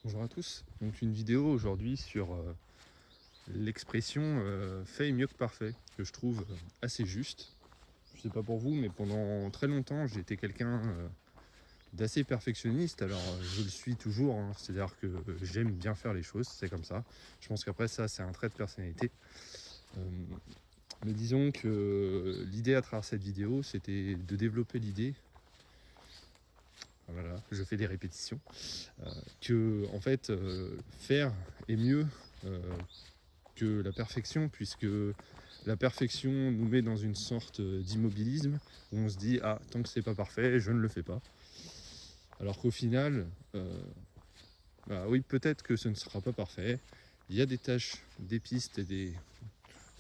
Bonjour à tous, donc une vidéo aujourd'hui sur l'expression fait est mieux que parfait, que je trouve assez juste. Je sais pas pour vous, mais pendant très longtemps j'ai été quelqu'un d'assez perfectionniste, alors je le suis toujours, hein. C'est-à-dire que j'aime bien faire les choses, c'est comme ça. Je pense qu'après ça c'est un trait de personnalité. Euh, mais disons que l'idée à travers cette vidéo c'était de développer l'idée, voilà, je fais des répétitions, que en fait faire est mieux euh, que la perfection, puisque la perfection nous met dans une sorte d'immobilisme où on se dit ah, tant que c'est pas parfait, je ne le fais pas. Alors qu'au final, bah oui, peut-être que ce ne sera pas parfait. Il y a des tâches, des pistes et des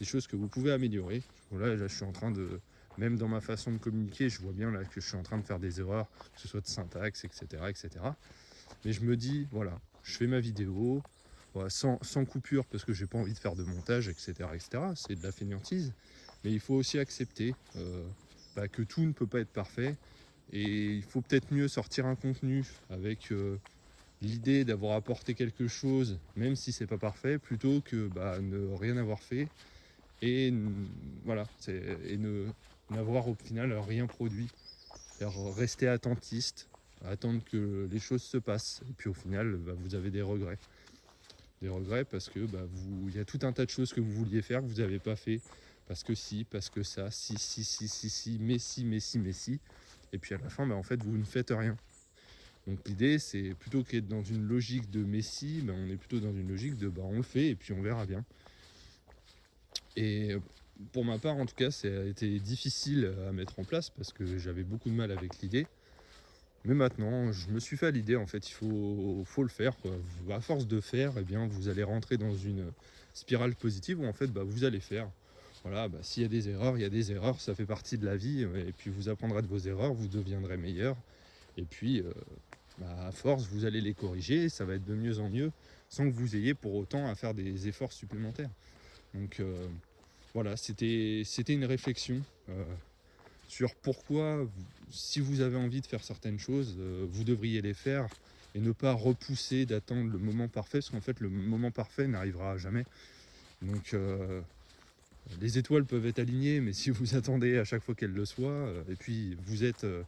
choses que vous pouvez améliorer. Là, je suis en train de, même dans ma façon de communiquer, je vois bien là que je suis en train de faire des erreurs, que ce soit de syntaxe, etc., etc. Mais je me dis, voilà, je fais ma vidéo, voilà, sans coupure parce que j'ai pas envie de faire de montage, etc., etc. C'est de la fainéantise. Mais il faut aussi accepter que tout ne peut pas être parfait. Et il faut peut-être mieux sortir un contenu avec l'idée d'avoir apporté quelque chose, même si c'est pas parfait, plutôt que ne rien avoir fait et voilà, et n'avoir au final rien produit. C'est-à-dire rester attentiste, attendre que les choses se passent. Et puis au final, vous avez des regrets. Des regrets parce que il y a tout un tas de choses que vous vouliez faire que vous n'avez pas fait. Parce que si, parce que ça, si, mais si, mais si, mais si. Et puis à la fin, en fait, vous ne faites rien. Donc l'idée, c'est plutôt qu'être dans une logique de Messi, on est plutôt dans une logique de on le fait et puis on verra bien. Et pour ma part, en tout cas, ça a été difficile à mettre en place parce que j'avais beaucoup de mal avec l'idée. Mais maintenant, je me suis fait à l'idée, en fait, faut le faire, quoi. À force de faire, eh bien, vous allez rentrer dans une spirale positive où, en fait, vous allez faire. Voilà, s'il y a des erreurs, il y a des erreurs, ça fait partie de la vie. Et puis, vous apprendrez de vos erreurs, vous deviendrez meilleur. Et puis, à force, vous allez les corriger, ça va être de mieux en mieux, sans que vous ayez pour autant à faire des efforts supplémentaires. Donc, voilà, c'était une réflexion. Sur pourquoi, si vous avez envie de faire certaines choses, vous devriez les faire et ne pas repousser d'attendre le moment parfait, parce qu'en fait le moment parfait n'arrivera jamais. Donc les étoiles peuvent être alignées, mais si vous attendez à chaque fois qu'elles le soient, et puis euh,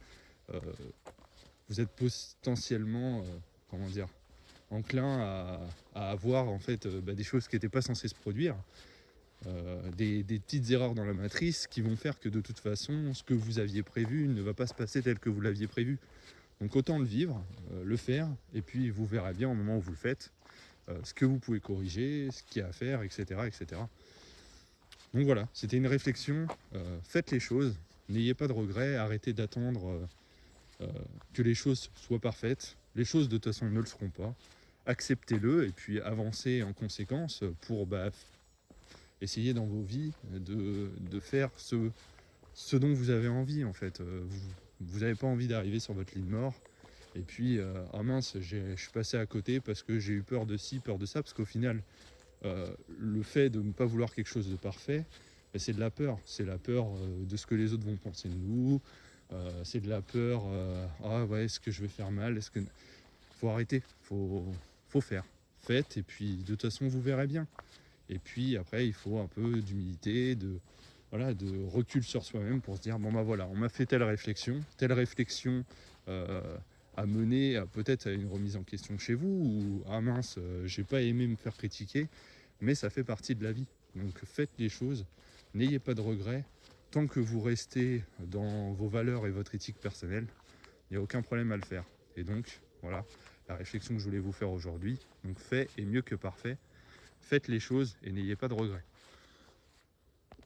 vous êtes potentiellement, comment dire, enclin à avoir en fait des choses qui n'étaient pas censées se produire. Des petites erreurs dans la matrice qui vont faire que de toute façon, ce que vous aviez prévu ne va pas se passer tel que vous l'aviez prévu. Donc autant le vivre, le faire, et puis vous verrez bien au moment où vous le faites, ce que vous pouvez corriger, ce qu'il y a à faire, etc. etc. Donc voilà, c'était une réflexion, faites les choses, n'ayez pas de regrets, arrêtez d'attendre que les choses soient parfaites. Les choses de toute façon ne le seront pas. Acceptez-le et puis avancez en conséquence pour essayer dans vos vies de faire ce dont vous avez envie en fait. Vous n'avez pas envie d'arriver sur votre lit de mort et puis ah mince, je suis passé à côté parce que j'ai eu peur de ci, peur de ça, parce qu'au final le fait de ne pas vouloir quelque chose de parfait, c'est de la peur. C'est la peur de ce que les autres vont penser de nous. C'est de la peur, ah ouais, est-ce que je vais faire mal, est-ce que faut arrêter, faut faire. Faites et puis de toute façon vous verrez bien. Et puis après, il faut un peu d'humilité, de recul sur soi-même pour se dire bon voilà, on m'a fait telle réflexion euh, a mené peut-être à une remise en question chez vous, ou ah mince, j'ai pas aimé me faire critiquer, mais ça fait partie de la vie. Donc faites les choses, n'ayez pas de regrets, tant que vous restez dans vos valeurs et votre éthique personnelle, il n'y a aucun problème à le faire. Et donc voilà la réflexion que je voulais vous faire aujourd'hui. Donc fait est mieux que parfait. Faites les choses et n'ayez pas de regrets.